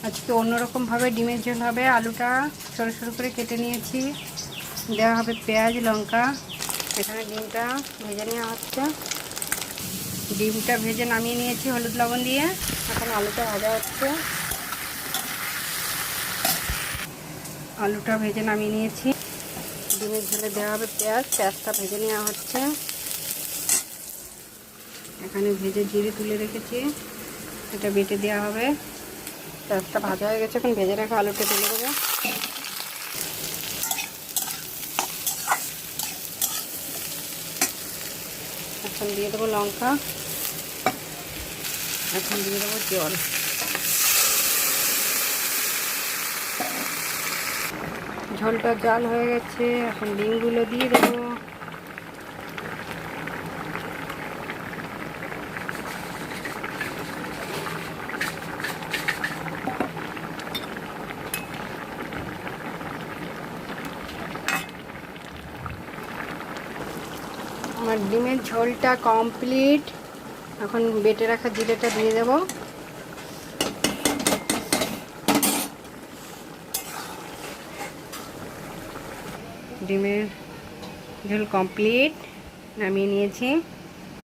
আজকে অন্যরকমভাবে ডিমের ঝোল হবে। আলুটা সরু সরু করে কেটে নিয়েছি, দেওয়া হবে পেঁয়াজ লঙ্কা। এখানে ডিমটা ভেজে নেওয়া হচ্ছে। ডিমটা ভেজে নামিয়ে নিয়েছি হলুদ লবণ দিয়ে। এখন আলুটা ভাজা হচ্ছে। আলুটা ভেজে নামিয়ে নিয়েছি। ডিমের ঝোলে দেওয়া হবে পেঁয়াজটা ভেজে নেওয়া হচ্ছে। এখানে ভেজে জিরে তুলে রেখেছি, এটা বেটে দেওয়া হবে। পেঁয়াজটা ভাজা হয়ে গেছে, এখন ভেজে রাখা আলুটা তুলে দেবো। এখন দিয়ে দেবো লঙ্কা, এখন দিয়ে দেবো জল। ঝোলটা জাল হয়ে গেছে, এখন ডিমগুলো দিয়ে দেবো। আমার ডিমের ঝোলটা কমপ্লিট। এখন বেটে রাখা জিরেটা দিয়ে দেব। ডিমের ঝোল কমপ্লিট, নামিয়ে নিয়েছি।